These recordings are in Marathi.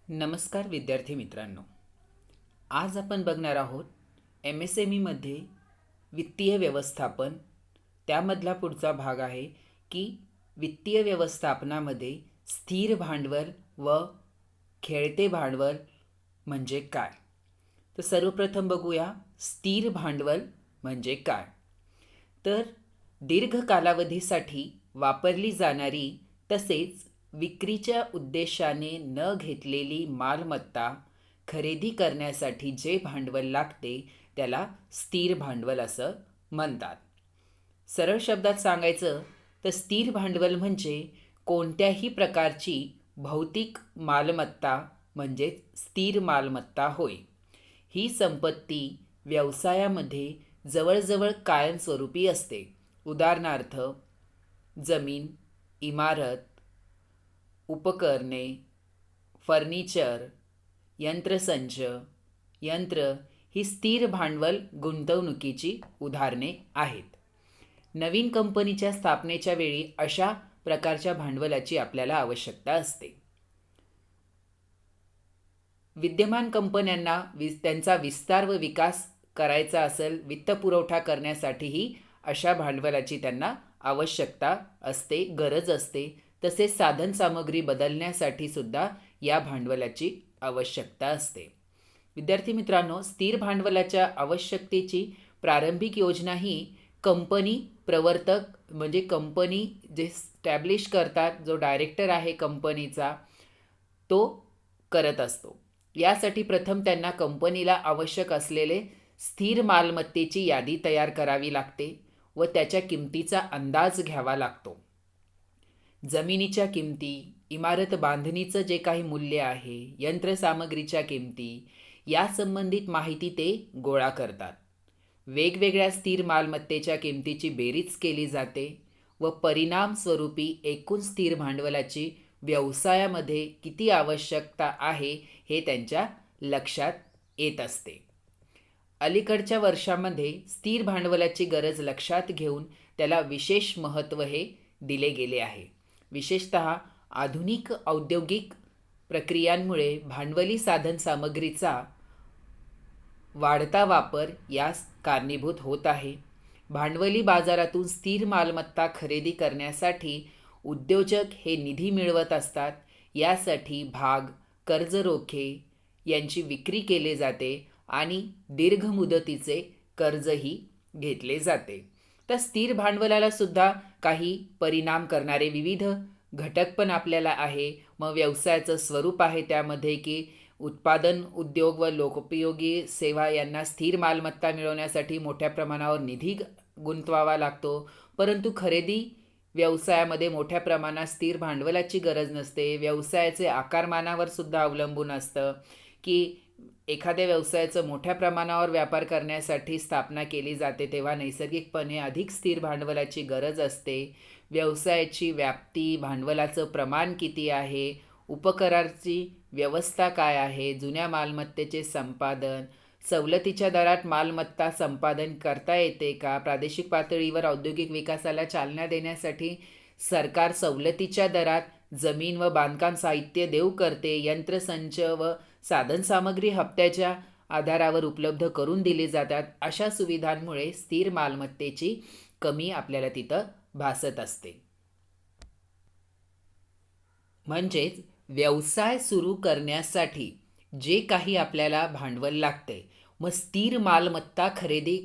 नमस्कार विद्यार्थी मित्रांनो. आज आपण बघणार आहोत MSME वित्तीय व्यवस्थापन. त्यामधला पुढचा भाग आहे की वित्तीय व्यवस्थापनामध्ये स्थिर भांडवल व खेळते भांडवल म्हणजे काय. तर सर्वप्रथम बघूया स्थिर भांडवल म्हणजे काय. तर दीर्घ कालावधीसाठी वापरली जाणारी तसेच विक्रीच्या उद्देशाने न घेतलेली मालमत्ता खरेदी करण्यासाठी जे भांडवल लागते त्याला स्थिर भांडवल असं म्हणतात. सरळ शब्दात सांगायचं तर स्थिर भांडवल म्हणजे कोणत्याही प्रकारची भौतिक मालमत्ता म्हणजे स्थिर मालमत्ता होय. ही संपत्ती व्यवसायामध्ये जवळजवळ कायमस्वरूपी असते. उदाहरणार्थ जमीन, इमारत, उपकरणे, फर्निचर, यंत्रसंच, यंत्र ही स्थिर भांडवल गुंतवणुकीची उदाहरणे आहेत. नवीन कंपनीच्या स्थापनेच्या वेळी अशा प्रकारच्या भांडवलाची आपल्याला आवश्यकता असते. विद्यमान कंपन्यांना त्यांचा विस्तार व विकास करायचा असेल, वित्तपुरवठा करण्यासाठीही अशा भांडवलाची त्यांना आवश्यकता असते, गरज असते. तसेच साधनसामग्री बदलण्यासाठी सुद्धा या भांडवलाची आवश्यकता असते. विद्यार्थी मित्रांनो, स्थिर भांडवलाच्या आवश्यकतेची प्रारंभिक योजना ही कंपनी प्रवर्तक म्हणजे कंपनी जे स्टॅब्लिश करतात, जो डायरेक्टर आहे कंपनीचा तो करत असतो. यासाठी प्रथम त्यांना कंपनीला आवश्यक असलेले स्थिर मालमत्तेची यादी तयार करावी लागते व त्याच्या किमतीचा अंदाज घ्यावा लागतो. जमिनीच्या किमती, इमारत बांधणीचं जे काही मूल्य आहे, यंत्रसामग्रीच्या किमती या संबंधित माहिती ते गोळा करतात. वेगवेगळ्या स्थिर मालमत्तेच्या किमतीची बेरीज केली जाते व परिणाम स्वरूपी एकूण स्थिर भांडवलाची व्यवसायामध्ये किती आवश्यकता आहे हे त्यांच्या लक्षात येत असते. अलीकडच्या वर्षांमध्ये स्थिर भांडवलाची गरज लक्षात घेऊन त्याला विशेष महत्त्व हे दिले गेले आहे. विशेषतः आधुनिक औद्योगिक प्रक्रियांमुळे भांडवली साधनसामग्रीचा वाढता वापर यास कारणीभूत होत आहे. भांडवली बाजारातून स्थिर मालमत्ता खरेदी करण्यासाठी उद्योजक हे निधी मिळवत असतात. यासाठी भाग, कर्ज रोखे यांची विक्री केली जाते आणि दीर्घ मुदतीचे कर्जही घेतले जाते. तर स्थिर भांडवलाला सुद्धा काही परिणाम करणारे विविध घटक पण आपल्याला आहे. मग व्यवसायाचं स्वरूप आहे त्यामध्ये की उत्पादन उद्योग व लोकोपयोगी सेवा यांना स्थिर मालमत्ता मिळवण्यासाठी मोठ्या प्रमाणावर निधी गुंतवावा लागतो. परंतु खरेदी व्यवसायामध्ये मोठ्या प्रमाणात स्थिर भांडवलाची गरज नसते. व्यवसायाचे आकारमानावर सुद्धा अवलंबून असतं की एखाद्या व्यवसायाचं मोठ्या प्रमाणावर व्यापार करण्यासाठी स्थापना केली जाते तेव्हा नैसर्गिकपणे अधिक स्थिर भांडवलाची गरज असते. व्यवसायाची व्याप्ती, भांडवलाचं प्रमाण किती आहे, उपकराची व्यवस्था काय आहे, जुन्या मालमत्तेचे संपादन, सवलतीच्या दरात मालमत्ता संपादन करता येते का, प्रादेशिक पातळीवर औद्योगिक विकासाला चालना देण्यासाठी सरकार सवलतीच्या दरात जमीन व बांधकाम साहित्य देऊ करते, यंत्रसंच व साधनसामग्री हप्त्याच्या आधारावर उपलब्ध करून दिली जातात. अशा सुविधांमुळे स्थिर मालमत्तेची कमी आपल्याला तिथं भासत असते. म्हणजेच व्यवसाय सुरू करण्यासाठी जे काही आपल्याला भांडवल लागते, मग स्थिर मालमत्ता खरेदी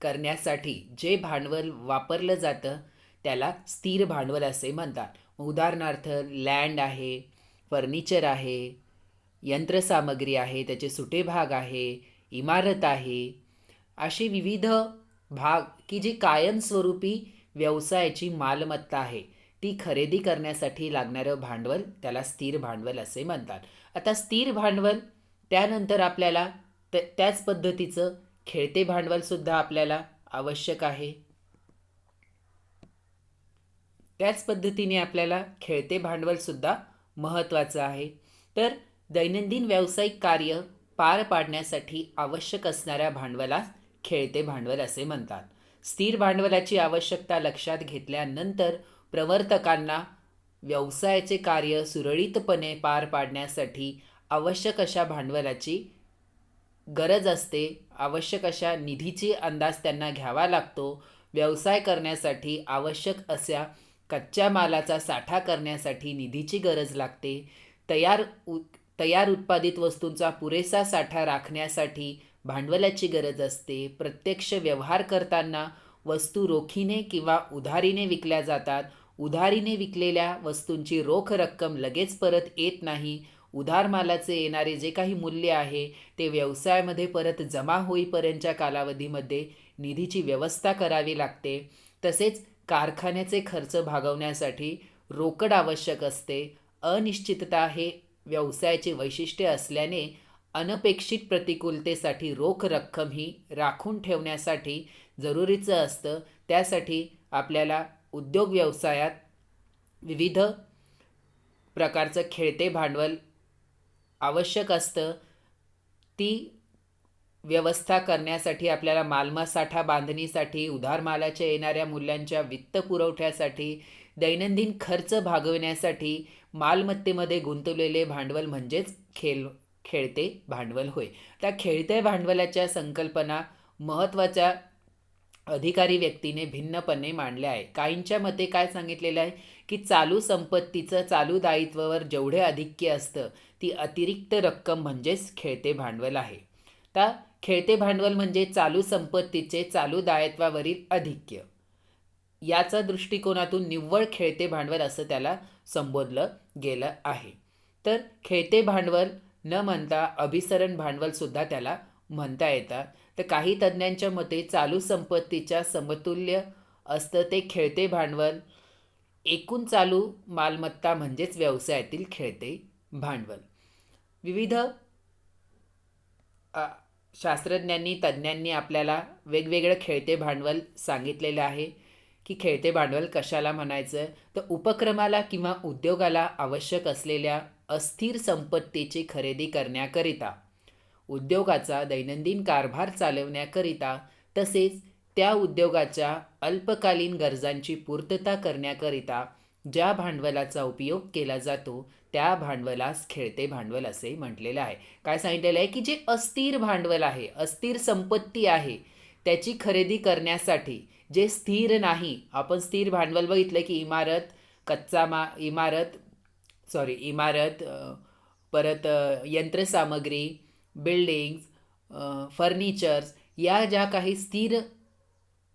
करण्यासाठी जे भांडवल वापरलं जातं त्याला स्थिर भांडवल असे म्हणतात. उदाहरणार्थ लँड आहे, फर्निचर आहे, यंत्रसामग्री आहे, त्याचे सुटे भाग आहे, इमारत आहे, असे विविध भाग की जी कायमस्वरूपी व्यवसायाची मालमत्ता आहे ती खरेदी करण्यासाठी लागणारं भांडवल त्याला स्थिर भांडवल असे म्हणतात. आता स्थिर भांडवल त्यानंतर आपल्याला त्याच पद्धतीचं खेळते भांडवलसुद्धा आपल्याला आवश्यक आहे. त्याच पद्धतीने आपल्याला खेळते भांडवलसुद्धा महत्त्वाचं आहे. तर दैनंदिन व्यावसायिक कार्य पार पाडण्यासाठी आवश्यक असणाऱ्या भांडवलास खेळते भांडवल असे म्हणतात. स्थिर भांडवलाची आवश्यकता लक्षात घेतल्यानंतर प्रवर्तकांना व्यवसायाचे कार्य सुरळीतपणे पार पाडण्यासाठी आवश्यक अशा भांडवलाची गरज असते, आवश्यक अशा निधीची अंदाज त्यांना घ्यावा लागतो. व्यवसाय करण्यासाठी आवश्यक अशा कच्च्या मालाचा साठा करण्यासाठी निधीची गरज लागते. तयार उ तयार उत्पादित वस्तूंचा पुरेसा साठा राखण्यासाठी भांडवलाची गरज असते. प्रत्यक्ष व्यवहार करताना वस्तू रोखीने किंवा उधारीने विकल्या जातात. उधारीने विकलेल्या वस्तूंची रोख रक्कम लगेच परत येत नाही. उधार मालाचे येणारे जे काही मूल्य आहे ते व्यवसायामध्ये परत जमा होईपर्यंतच्या कालावधीमध्ये निधीची व्यवस्था करावी लागते. तसेच कारखान्याचे खर्च भागवण्यासाठी रोकड आवश्यक असते. अनिश्चितता हे व्यवसायाचे वैशिष्ट्य असल्याने अनपेक्षित प्रतिकूलतेसाठी रोख रक्कम ही राखून ठेवण्यासाठी जरुरीचं असतं. त्यासाठी आपल्याला उद्योग व्यवसायात विविध प्रकारचं खेळते भांडवल आवश्यक असतं. ती व्यवस्था करण्यासाठी आपल्याला मालमसाठा बांधणीसाठी, उधार मालाच्या येणाऱ्या मूल्यांच्या वित्त पुरवठ्यासाठी, दैनंदिन खर्च भागविण्यासाठी मालमत्तेमध्ये गुंतवलेले भांडवल म्हणजेच खेळते भांडवल होय. त्या खेळत्या भांडवलाच्या संकल्पना महत्त्वाच्या अधिकारी व्यक्तीने भिन्नपणे मांडल्या आहे. काहींच्या मते काय सांगितलेलं आहे की चालू संपत्तीचं चालू दायित्वावर जेवढे आधिक्य असतं ती अतिरिक्त रक्कम म्हणजेच खेळते भांडवल आहे. तर खेळते भांडवल म्हणजे चालू संपत्तीचे चालू दायित्वावरील आधिक्य. याचा दृष्टिकोनातून निव्वळ खेळते भांडवल असं त्याला संबोधलं गेलं आहे. तर खेळते भांडवल न म्हणता अभिसरण भांडवल सुद्धा त्याला म्हणता येतात. तर काही तज्ज्ञांच्या मते चालू संपत्तीच्या समतुल्य असतं ते खेळते भांडवल. एकूण चालू मालमत्ता म्हणजेच व्यवसायातील खेळते भांडवल. विविध शास्त्रज्ञांनी तज्ज्ञांनी आपल्याला वेगवेगळं खेळते भांडवल सांगितलेलं आहे की खेळते भांडवल कशाला म्हणायचं. तर उपक्रमाला किंवा उद्योगाला आवश्यक असलेल्या अस्थिर संपत्तीची खरेदी करण्याकरिता, उद्योगाचा दैनंदिन कारभार चालवण्याकरिता, तसेच त्या उद्योगाच्या अल्पकालीन गरजांची पूर्तता करण्याकरिता ज्या भांडवलाचा उपयोग केला जातो त्या भांडवलास खेळते भांडवल असे म्हटलेलं आहे. काय सांगितलेलं आहे की जे अस्थिर भांडवल आहे, अस्थिर संपत्ती आहे, त्याची खरेदी करण्यासाठी जे स्थिर नाही. आपण स्थिर भांडवल बघितलं की इमारत, परत यंत्रसामग्री, बिल्डिंग्स, फर्निचर्स, या ज्या काही स्थिर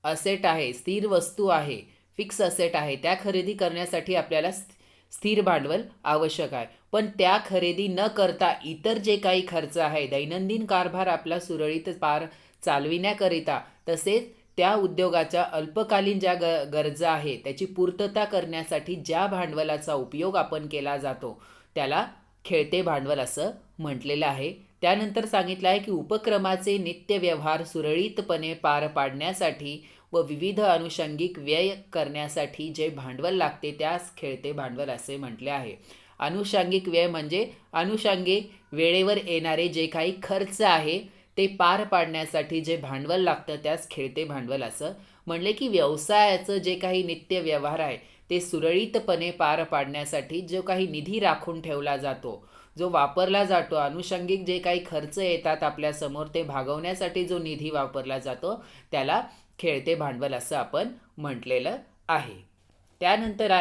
असेट आहे, स्थिर वस्तू आहे, फिक्स असेट आहे, त्या खरेदी करण्यासाठी आपल्याला स्थिर भांडवल आवश्यक आहे. पण त्या खरेदी न करता इतर जे काही खर्च आहे, दैनंदिन कारभार आपला सुरळीत पार चालविण्याकरिता, तसेच त्या उद्योगाच्या अल्पकालीन ज्या गरजा आहे त्याची पूर्तता करण्यासाठी ज्या भांडवलाचा उपयोग आपण केला जातो त्याला खेळते भांडवल असं म्हटलेलं आहे. त्यानंतर सांगितलं आहे की उपक्रमाचे नित्य व्यवहार सुरळीतपणे पार पाडण्यासाठी व विविध अनुषंगिक व्यय करण्यासाठी जे भांडवल लागते त्यास खेळते भांडवल असे म्हटले आहे. अनुषंगिक व्यय म्हणजे अनुषंगिक वेळेवर येणारे जे काही खर्च आहे ते पार पाडण्यासाठी जे भांडवल लागतं त्यास खेळते भांडवल असं म्हणले. की व्यवसायाचं जे काही नित्य व्यवहार आहे ते सुरळीतपणे पार पाडण्यासाठी जो काही निधी राखून ठेवला जातो, जो वापरला जातो, अनुषंगिक जे काही खर्च येतात आपल्यासमोर ते भागवण्यासाठी जो निधी वापरला जातो त्याला खेळते भांडवल असं आपण म्हटलेलं आहे. त्यानंतर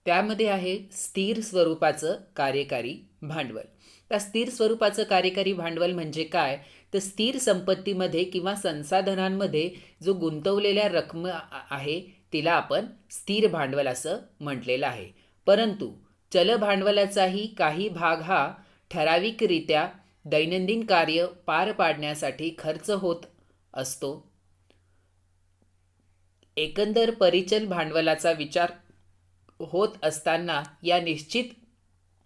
त्यामध्ये आहे स्थिर स्वरूपाचं कार्यकारी भांडवल. तर स्थिर स्वरूपाचं कार्यकारी भांडवल म्हणजे काय, तर स्थिर संपत्तीमध्ये किंवा संसाधनांमध्ये जो गुंतवलेल्या रक्कम आहे तिला आपण स्थिर भांडवल असं म्हटलेलं आहे. परंतु चल भांडवलाचाही काही भाग हा ठराविकरित्या दैनंदिन कार्य पार पाडण्यासाठी खर्च होत असतो. एकंदर परिचल भांडवलाचा विचार होत असताना या निश्चित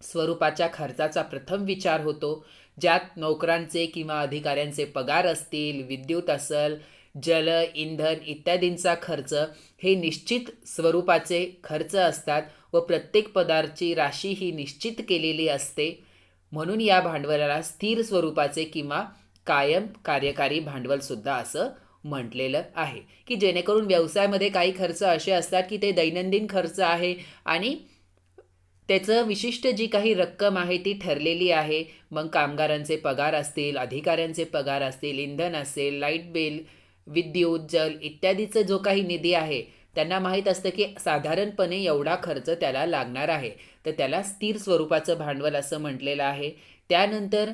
स्वरूपाच्या खर्चाचा प्रथम विचार होतो, ज्यात नोकरांचे किंवा अधिकाऱ्यांचे पगार असतील, विद्युत असेल, जल, इंधन इत्यादींचा खर्च हे निश्चित स्वरूपाचे खर्च असतात व प्रत्येक पदार्थाची राशी ही निश्चित केलेली असते. म्हणून या भांडवलाला स्थिर स्वरूपाचे किंवा कायम कार्यकारी भांडवल सुद्धा असं म्हटलेलं आहे. की जेणेकरून व्यवसायामध्ये काही खर्च असे असतात की ते दैनंदिन खर्च आहे आणि त्याचं विशिष्ट जी काही रक्कम आहे ती ठरलेली आहे. मग कामगारांचे पगार असतील, अधिकाऱ्यांचे पगार असतील, इंधन असेल, लाईट बिल, विद्युत, जल इत्यादीचा जो काही निधी आहे, त्यांना माहीत असतं की साधारणपणे एवढा खर्च त्याला लागणार आहे. तर त्याला स्थिर स्वरूपाचं भांडवल असं म्हटलेलं आहे. त्यानंतर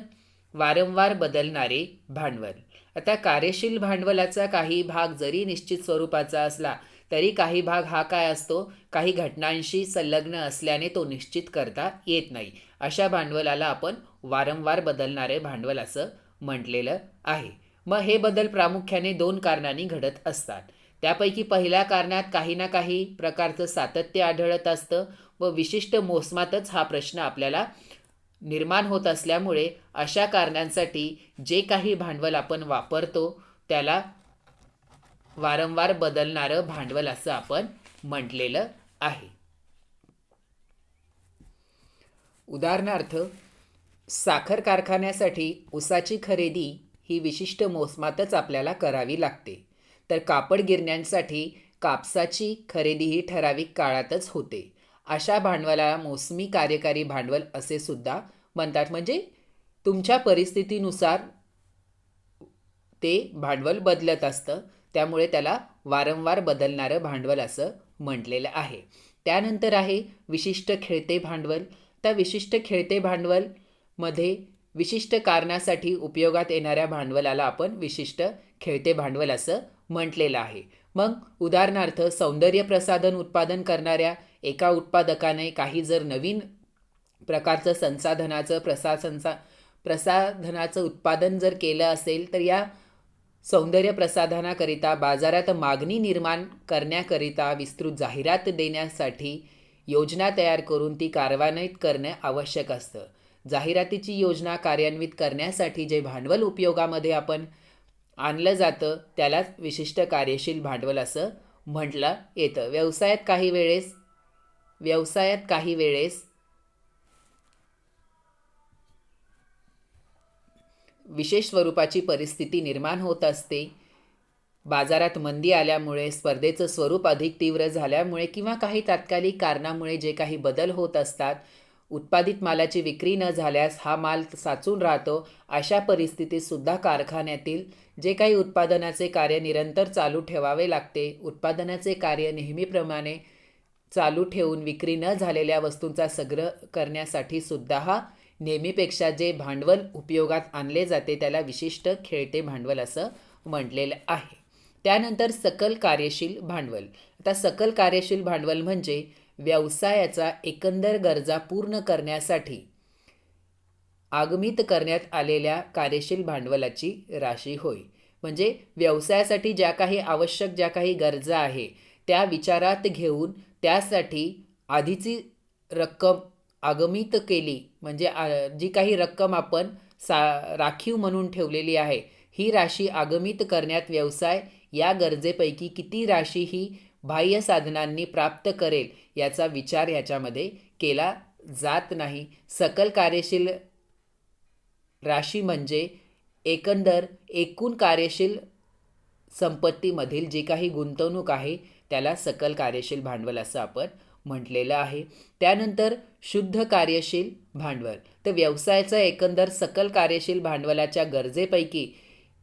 वारंवार बदलणारे भांडवल. आता कार्यशील भांडवलाचा काही भाग जरी निश्चित स्वरूपाचा असला तरी काही भाग हा काय असतो, काही घटनांशी संलग्न असल्याने तो निश्चित करता येत नाही. अशा भांडवलाला आपण वारंवार बदलणारे भांडवल असं म्हटलेलं आहे. मग हे बदल प्रामुख्याने 2 कारणांनी घडत असतात. त्यापैकी पहिल्या कारणात काही ना काही प्रकारचं सातत्य आढळत असतं व विशिष्ट मोसमातच हा प्रश्न आपल्याला निर्माण होत असल्यामुळे अशा कारणांसाठी जे काही भांडवल आपण वापरतो त्याला वारंवार बदलणारं भांडवल असं आपण म्हटलेलं आहे. उदाहरणार्थ, साखर कारखान्यासाठी ऊसाची खरेदी ही विशिष्ट मोसमातच आपल्याला करावी लागते. तर कापड गिरण्यांसाठी कापसाची खरेदी ही ठराविक काळातच होते. अशा भांडवलाला मोसमी कार्यकारी भांडवल असे सुद्धा म्हणतात. म्हणजे तुमच्या परिस्थितीनुसार ते भांडवल बदलत असतं, त्यामुळे त्याला वारंवार बदलणारं भांडवल असं म्हटलेलं आहे. त्यानंतर आहे विशिष्ट खेळते भांडवल. त्या विशिष्ट खेळते भांडवलमध्ये विशिष्ट कारणासाठी उपयोगात येणाऱ्या भांडवलाला आपण विशिष्ट खेळते भांडवल असं म्हटलेलं आहे. मग उदाहरणार्थ, सौंदर्य प्रसाधन उत्पादन करणाऱ्या एका उत्पादकाने काही जर नवीन प्रकारचं प्रसाधनाचं उत्पादन जर केलं असेल तर या सौंदर्य प्रसाधनाकरिता बाजारात मागणी निर्माण करण्याकरिता विस्तृत जाहिरात देण्यासाठी योजना तयार करून ती कार्यान्वित करणे आवश्यक असतं. जाहिरातीची योजना कार्यान्वित करण्यासाठी जे भांडवल उपयोगामध्ये आपण आणलं जातं त्यालाच विशिष्ट कार्यशील भांडवल असं म्हटलं येतं. व्यवसायात काही वेळेस विशेष स्वरूपाची परिस्थिती निर्माण होत असते. बाजारात मंदी आल्यामुळे, स्पर्धेचं स्वरूप अधिक तीव्र झाल्यामुळे किंवा काही तात्कालिक कारणामुळे जे काही बदल होत असतात, उत्पादित मालाची विक्री न झाल्यास हा माल साचून राहतो. अशा परिस्थितीत सुद्धा कारखान्यातील जे काही उत्पादनाचे कार्य निरंतर चालू ठेवावे लागते. उत्पादनाचे कार्य नेहमीप्रमाणे चालू ठेवून विक्री न झालेल्या वस्तूंचा संग्रह करण्यासाठी सुद्धा हा नेहमीपेक्षा जे भांडवल उपयोगात आणले जाते त्याला विशिष्ट खेळते भांडवल असं म्हटलेलं आहे. त्यानंतर सकल कार्यशील भांडवल. आता सकल कार्यशील भांडवल म्हणजे व्यवसायाचा एकंदर गरजा पूर्ण करण्यासाठी आगमित करण्यात आलेल्या कार्यशील भांडवलाची राशी होय. म्हणजे व्यवसायासाठी ज्या काही गरजा आहे त्या विचारात घेऊन त्यासाठी आधीची रक्कम आगमित केली, म्हणजे जी काही रक्कम आपण राखीव म्हणून ठेवलेली आहे ही राशी आगमित करण्यात व्यवसाय या गरजेपैकी किती राशी ही बाह्य साधनांनी प्राप्त करेल याचा विचार याच्यामध्ये केला जात नाही. सकल कार्यशील राशी म्हणजे एकूण कार्यशील संपत्तीमधील जी काही गुंतवणूक आहे त्याला सकल कार्यशील भांडवल असं आपण म्हटलेलं आहे. त्यानंतर शुद्ध कार्यशील भांडवल. तर व्यवसायाचा एकंदर सकल कार्यशील भांडवलाच्या गरजेपैकी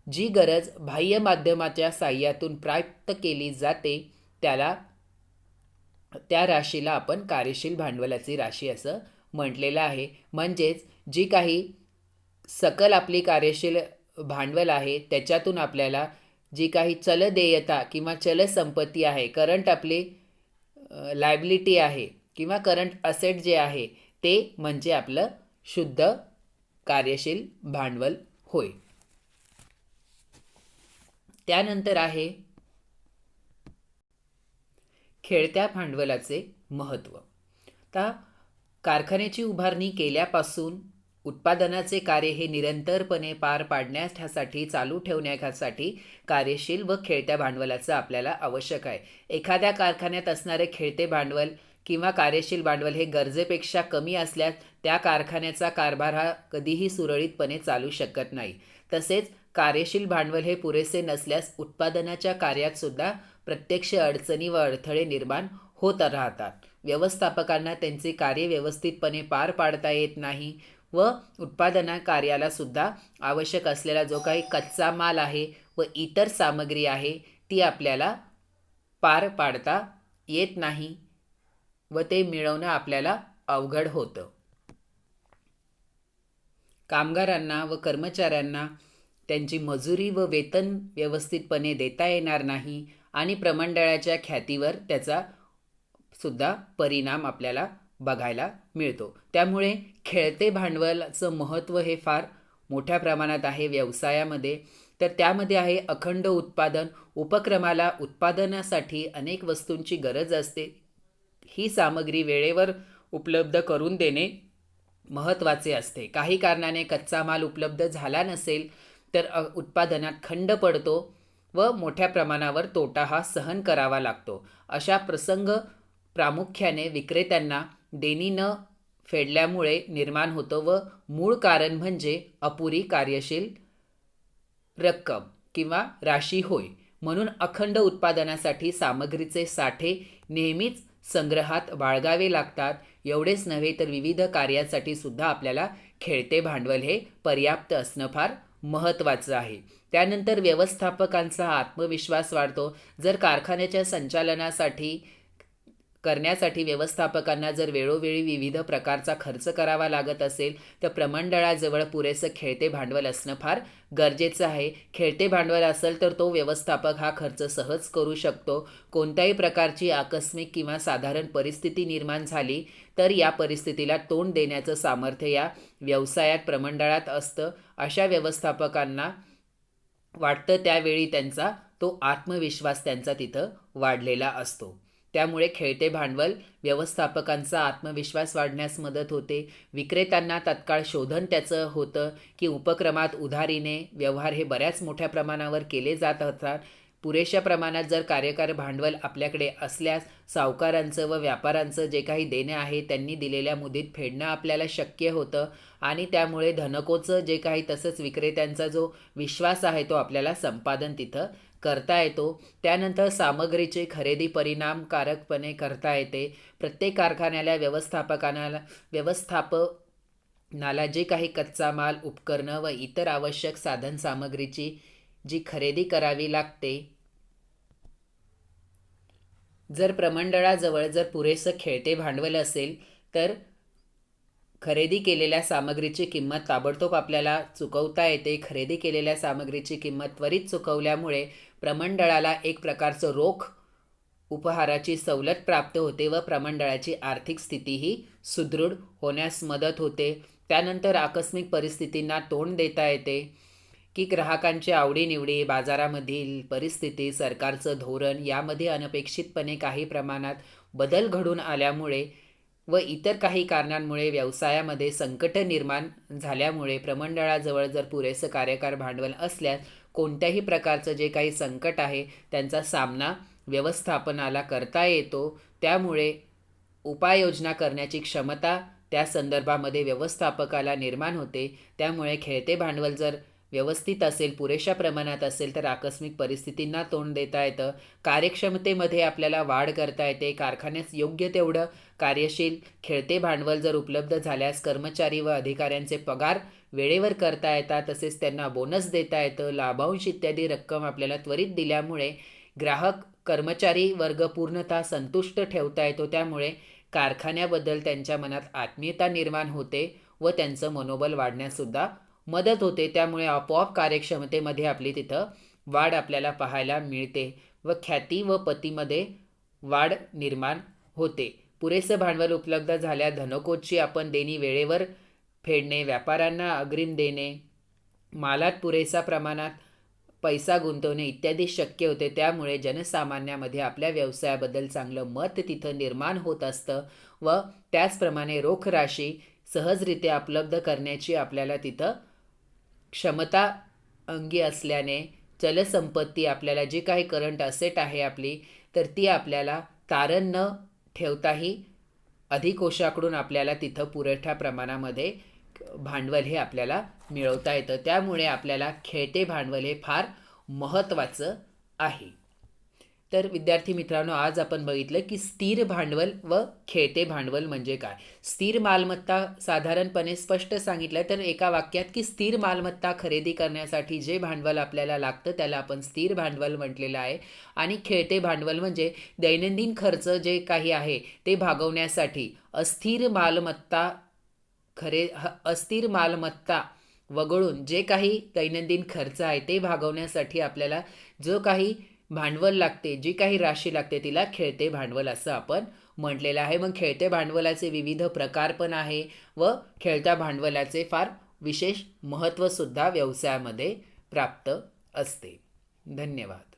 जी गरज बाह्य माध्यमाच्या साह्यातून प्राप्त केली जाते त्या राशीला आपण कार्यशील भांडवलाची राशी असं म्हटलेलं आहे. म्हणजेच जी काही सकल आपली कार्यशील भांडवल आहे त्याच्यातून आपल्याला जी काही चल देयता किंवा चल संपत्ती आहे, करंट आपली लायबिलिटी आहे किंवा करंट असेट जे आहे ते म्हणजे आपलं शुद्ध कार्यशील भांडवल होय. त्यानंतर आहे खेळत्या भांडवलाचे महत्त्व. आता कारखान्याची उभारणी केल्यापासून उत्पादनाचे कार्य हे निरंतरपणे पार पाडण्यासाठी चालू ठेवण्यासाठी कार्यशील व खेळत्या भांडवलाचं आपल्याला आवश्यक आहे. एखाद्या कारखान्यात असणारे खेळते भांडवल किंवा कार्यशील भांडवल हे गरजेपेक्षा कमी असल्यास त्या कारखान्याचा कारभार हा कधीही सुरळीतपणे चालू शकत नाही. तसेच कार्यशील भांडवल हे पुरेसे नसल्यास उत्पादनाच्या कार्यात सुद्धा प्रत्यक्ष अडचणी व अडथळे निर्माण होत राहतात. व्यवस्थापकांना त्यांचे कार्य व्यवस्थितपणे पार पाडता येत नाही व उत्पादना कार्याला सुद्धा आवश्यक असलेला जो काही कच्चा माल आहे व इतर सामग्री आहे ती आपल्याला पार पाडता येत नाही व ते मिळवणं आपल्याला अवघड होतं. कामगारांना व कर्मचाऱ्यांना त्यांची मजुरी व वेतन व्यवस्थितपणे देता येणार नाही आणि प्रमंडळाच्या ख्यातीवर त्याचा सुद्धा परिणाम आपल्याला बघायला मिळतो. त्यामुळे खेळते भांडवलाचं महत्त्व हे फार मोठ्या प्रमाणात आहे व्यवसायामध्ये. तर त्यामध्ये आहे अखंड उत्पादन. उपक्रमाला उत्पादनासाठी अनेक वस्तूंची गरज असते. ही सामग्री वेळेवर उपलब्ध करून देणे महत्त्वाचे असते. काही कारणाने कच्चा माल उपलब्ध झाला नसेल तर उत्पादनात खंड पडतो व मोठ्या प्रमाणावर तोटा हा सहन करावा लागतो. अशा प्रसंग प्रामुख्याने विक्रेत्यांना देणी न फेडल्यामुळे निर्माण होतं व मूळ कारण म्हणजे अपुरी कार्यशील रक्कम किंवा राशी होय. म्हणून अखंड उत्पादनासाठी सामग्रीचे साठे नेहमीच संग्रहात बाळगावे लागतात. एवढेच नव्हे तर विविध कार्यासाठी सुद्धा आपल्याला खेळते भांडवल हे पर्याप्त असणं फार महत्त्वाचं आहे. त्यानंतर व्यवस्थापकांचा आत्मविश्वास वाढतो. जर कारखान्याच्या संचालनासाठी करण्यासाठी व्यवस्थापकांना जर वेळोवेळी विविध प्रकारचा खर्च करावा लागत असेल तर प्रमंडळाजवळ पुरेसं खेळते भांडवल असणं फार गरजेचं आहे. खेळते भांडवल असेल तर तो व्यवस्थापक हा खर्च सहज करू शकतो. कोणत्याही प्रकारची आकस्मिक किंवा साधारण परिस्थिती निर्माण झाली तर या परिस्थितीला तोंड देण्याचं सामर्थ्य या व्यवसायात प्रमंडळात असतं. अशा व्यवस्थापकांना वाटतं त्यावेळी त्यांचा तो आत्मविश्वास त्यांचा तिथं वाढलेला असतो. त्यामुळे खेळते भांडवल व्यवस्थापकांचा आत्मविश्वास वाढण्यास मदत होते. विक्रेत्यांना तत्काळ शोधन त्याचं होतं की उपक्रमात उधारीने व्यवहार हे बऱ्याच मोठ्या प्रमाणावर केले जात असतात. पुरेशा प्रमाणात जर कार्यकारी भांडवल आपल्याकडे असल्यास सावकारांचं व व्यापाऱ्यांचं जे काही देणे आहे त्यांनी दिलेल्या मुदतीत फेडणं आपल्याला शक्य होतं आणि त्यामुळे धनकोचं जे काही तसंच विक्रेत्यांचा जो विश्वास आहे तो आपल्याला संपादन तिथं करता येतो. त्यानंतर सामग्रीची खरेदी परिणामकारकपणे करता येते. प्रत्येक कारखान्याला व्यवस्थापनाला जे काही कच्चा माल, उपकरणं व इतर आवश्यक साधन सामग्रीची जी खरेदी करावी लागते. जर प्रमंडळाजवळ जर पुरेसं खेळते भांडवल असेल तर खरेदी केलेल्या सामग्रीची किंमत ताबडतोब आपल्याला चुकवता येते. खरेदी केलेल्या सामग्रीची किंमत त्वरित चुकवल्यामुळे प्रमंडळाला एक प्रकारचं रोख उपहाराची सवलत प्राप्त होते व प्रमंडळाची आर्थिक स्थितीही सुदृढ होण्यास मदत होते. त्यानंतर आकस्मिक परिस्थितींना तोंड देता येते की ग्राहकांच्या आवडीनिवडी, बाजारामधील परिस्थिती, सरकारचं धोरण यामध्ये अनपेक्षितपणे काही प्रमाणात बदल घडून आल्यामुळे व इतर काही कारणांमुळे व्यवसायामध्ये संकट निर्माण झाल्यामुळे प्रमंडळाजवळ जर पुरेसं कार्यकारी भांडवल असल्यास कोणत्याही प्रकारचं जे काही संकट आहे त्यांचा सामना व्यवस्थापनाला करता येतो. त्यामुळे उपाययोजना करण्याची क्षमता त्या संदर्भामध्ये व्यवस्थापकाला निर्माण होते. त्यामुळे खेळते भांडवल जर व्यवस्थित असेल, पुरेशा प्रमाणात असेल तर आकस्मिक परिस्थितींना तोंड देता येतं. कार्यक्षमतेमध्ये आपल्याला वाढ करता येते. कारखान्यास योग्य तेवढं कार्यशील खेळते भांडवल जर उपलब्ध झाल्यास कर्मचारी व अधिकाऱ्यांचे पगार वेळेवर करता येतात. तसेच त्यांना बोनस देता येतं. लाभांश इत्यादी रक्कम आपल्याला त्वरित दिल्यामुळे ग्राहक कर्मचारी वर्ग पूर्णतः संतुष्ट ठेवता येतो. त्यामुळे कारखान्याबद्दल त्यांच्या मनात आत्मीयता निर्माण होते व त्यांचं मनोबल वाढण्याससुद्धा मदत होते. त्यामुळे आपोआप कार्यक्षमतेमध्ये आपली तिथं वाढ आपल्याला पाहायला मिळते व ख्याती व पतीमध्ये वाढ निर्माण होते. पुरेसं भांडवल उपलब्ध झाल्या धनकोची आपण देणी वेळेवर फेडणे, व्यापाऱ्यांना अग्रिम देणे, मालात पुरेसा प्रमाणात पैसा गुंतवणे इत्यादी शक्य होते. त्यामुळे जनसामान्यामध्ये आपल्या व्यवसायाबद्दल चांगलं मत तिथं निर्माण होत असतं व त्याचप्रमाणे रोख राशी सहजरित्या उपलब्ध करण्याची आपल्याला तिथं क्षमता अंगी असल्याने चलसंपत्ती आपल्याला जी काही करंट असेट आहे आपली तर ती आपल्याला तारण न ठेवताही अधिकोषाकडून आपल्याला तिथं पुरवठ्या प्रमाणामध्ये भांडवल हे आपल्याला मिळवता येतं. त्यामुळे आपल्याला खेळते भांडवल हे फार महत्त्वाचं आहे. तर विद्यार्थी मित्रांनो, आज आपण बघितलं की स्थिर भांडवल व खेळते भांडवल म्हणजे काय. स्थिर मालमत्ता साधारणपणे स्पष्ट सांगितलं तर एका वाक्यात की स्थिर मालमत्ता खरेदी करण्यासाठी जे भांडवल आपल्याला लागतं त्याला आपण स्थिर भांडवल म्हटलेलं आहे. आणि खेळते भांडवल म्हणजे दैनंदिन खर्च जे काही आहे ते भागवण्यासाठी अस्थिर मालमत्ता वगळून जे काही दैनंदिन खर्च आहे ते भागवण्यासाठी आपल्याला जो काही भांडवल लागते, जी काही राशी लागते तिला खेळते भांडवल असं आपण म्हटलेलं आहे. मग खेळते भांडवलाचे विविध प्रकार पण आहे व खेळत्या भांडवलाचे फार विशेष महत्त्वसुद्धा व्यवसायामध्ये प्राप्त असते. धन्यवाद.